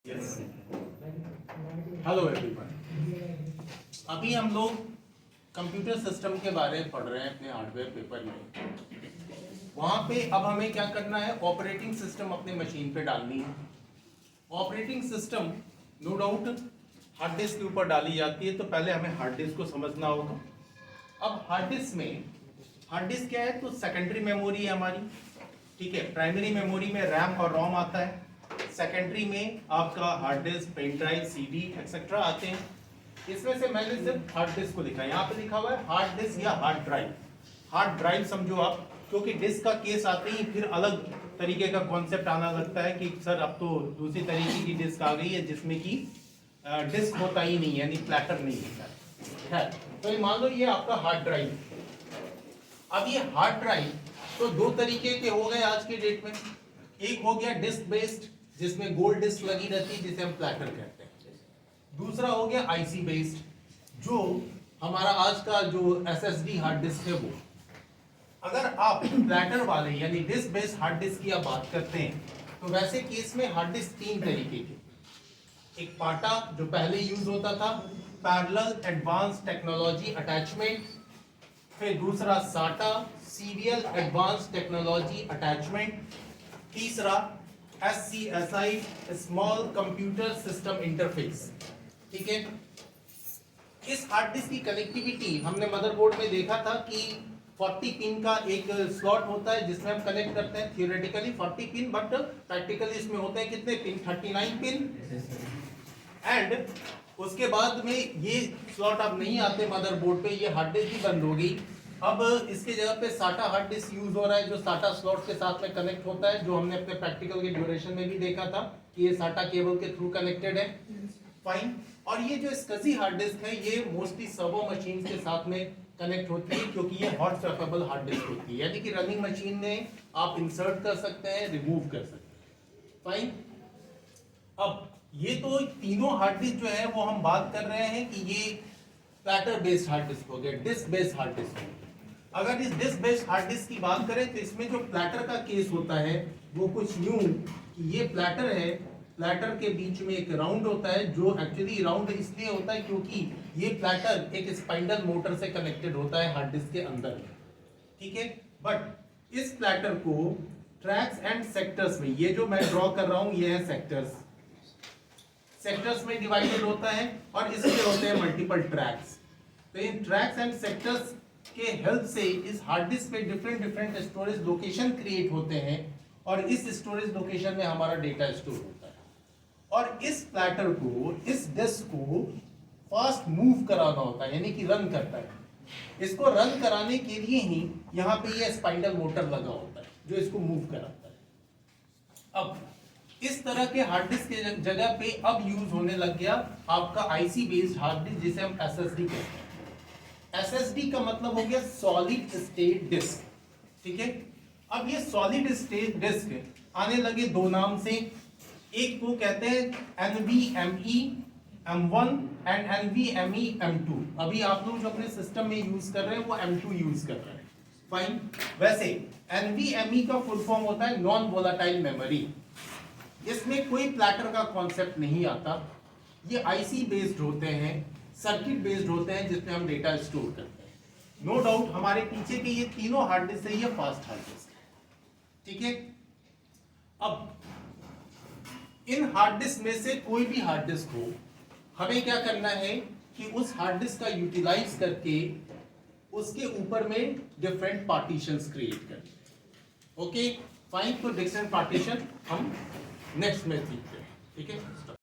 Yes, hello everyone. अभी हम लोग कंप्यूटर सिस्टम के बारे में पढ़ रहे हैं अपने हार्डवेयर पेपर में। वहाँ पे अब हमें क्या करना है, ऑपरेटिंग सिस्टम अपने मशीन पे डालनी है। Operating system no doubt hard disk के ऊपर डाली जाती है, तो पहले हमें हार्ड डिस्क को समझना होगा। अब हार्ड डिस्क क्या है, तो सेकेंडरी मेमोरी है हमारी, ठीक है। प्राइमरी मेमोरी में रैम और रोम आता है, सेकेंडरी में आपका hard disk, pen drive, CD etcetera आते हैं। इसमें से मैंने सिर्फ हार्ड डिस्क को लिखा है, यहाँ पे लिखा हुआ है हार्ड डिस्क या हार्ड ड्राइव। हार्ड ड्राइव समझो आप, क्योंकि डिस्क का केस आते ही फिर अलग तरीके का कॉन्सेप्ट आना लगता है कि सर अब तो दूसरी तरीके की डिस्क आ गई है जिसमें कि डिस्क होता ही नहीं है, यानी प्लेटर नहीं होता है। तो ये मान लो ये आपका हार्ड ड्राइव। अब ये हार्ड ड्राइव तो दो तरीके के हो गए आज के डेट में। एक हो गया डिस्क बेस्ड, जिसमें गोल्ड डिस्क लगी रहती है, जिसे हम प्लेटर कहते हैं। दूसरा हो गया आईसी बेस्ड, जो हमारा आज का जो एसएसडी हार्ड डिस्क है वो। अगर आप प्लेटर वाले यानी डिस्क बेस्ड हार्ड डिस्क की आप बात करते हैं, तो वैसे केस में हार्ड डिस्क तीन तरीके के। एक पाटा जो पहले यूज होता था, पैरेलल एडवांस टेक्नोलॉजी अटैचमेंट। फिर दूसरा साटा, सीरियल एडवांस टेक्नोलॉजी अटैचमेंट। तीसरा SCSI, small computer system interface, ठीक है। इस हार्ड डिस्क की कनेक्टिविटी हमने मदरबोर्ड में देखा था कि 40 पिन का एक स्लॉट होता है जिसमें हम कनेक्ट करते हैं थियोरेटिकली 40 पिन, बट प्रैक्टिकली इसमें होते हैं कितने पिन, 39 पिन। एंड उसके बाद में ये स्लॉट अब नहीं आते मदरबोर्ड पे, ये हार्ड डिस्क भी बंद हो गई। अब इसके जगह पे साटा हार्ड डिस्क यूज हो रहा है, जो साटा स्लॉट के साथ में कनेक्ट होता है, जो हमने अपने प्रैक्टिकल के ड्यूरेशन में भी देखा था कि ये साटा केबल के थ्रू कनेक्टेड है। फाइन। और ये जो SCSI हार्ड डिस्क है, ये मोस्टली सर्वो मशीन के साथ में कनेक्ट होती है, क्योंकि ये हॉट स्वैपेबल हार्ड डिस्क होती है, यानी कि रनिंग मशीन में आप इंसर्ट कर सकते हैं, रिमूव कर सकते हैं। फाइन। अब ये तो तीनों हार्ड डिस्क जो है वो हम बात कर रहे हैं कि ये प्लेटर बेस्ड हार्ड डिस्क हो गया, डिस्क बेस्ड हार्ड डिस्क हो गया। अगर इस डिस्क बेस्ड हार्ड डिस्क की बात करें तो इसमें जो प्लेटर का केस होता है वो कुछ यूं कि ये प्लेटर है, प्लेटर के बीच में एक राउंड होता है, जो एक्चुअली राउंड इसलिए होता है क्योंकि ये प्लेटर एक स्पाइंडल मोटर से कनेक्टेड होता है हार्ड डिस्क के अंदर, ठीक है। बट इस प्लेटर को ट्रैक्स एंड सेक्टर्स में, ये जो मैं ड्रॉ कर रहा हूं ये है सेक्टर्स में डिवाइडेड होता है, और इसके होते हैं मल्टीपल ट्रैक्स। तो इन ट्रैक्स एंड सेक्टर्स के हेल्प से इस हार्ड डिस्क पे डिफरेंट स्टोरेज लोकेशन क्रिएट होते हैं, और इस स्टोरेज लोकेशन में हमारा डेटा स्टोर होता है। और इस प्लेटर को, इस डिस्क को फास्ट मूव कराना होता है, यानी कि रन करता है। इसको रन कराने के लिए ही यहाँ पे ये स्पाइंडल मोटर लगा होता है जो इसको मूव कराता है। अब इस तरह के हार्ड डिस्क के जगह पे अब यूज होने लग गया आपका आईसी बेस्ड हार्ड डिस्क, जिसे हम एसएसडी कहते हैं। एसएसडी का मतलब हो गया सॉलिड स्टेट डिस्क, ठीक है। अब ये सॉलिड स्टेट डिस्क आने लगे दो नाम से। एक को कहते हैं NVMe M1 and NVMe M2। अभी आप लोग जो अपने सिस्टम में यूज कर रहे हैं वो M2 यूज कर रहे हैं। फाइन। वैसे NVMe का फुल फॉर्म होता है नॉन वोलाटाइल मेमोरी। इसमें कोई प्लेटर का कॉन्सेप्ट नहीं आता। ये आईसी बेस्ड होते हैं, सर्किट बेस्ड होते हैं, जिसमें हम डेटा स्टोर करते हैं। नो डाउट हमारे पीछे के ये तीनों हार्ड डिस्क है, ये फास्ट हार्ड डिस्क है, ठीक है। अब इन हार्ड डिस्क में से कोई भी हार्ड डिस्क हो, हमें क्या करना है कि उस हार्ड डिस्क का यूटिलाइज करके उसके ऊपर में डिफरेंट पार्टीशंस क्रिएट करते हैं। Okay fine. तो डिफरेंट पार्टीशन हम नेक्स्ट में सीखते हैं, ठीक है।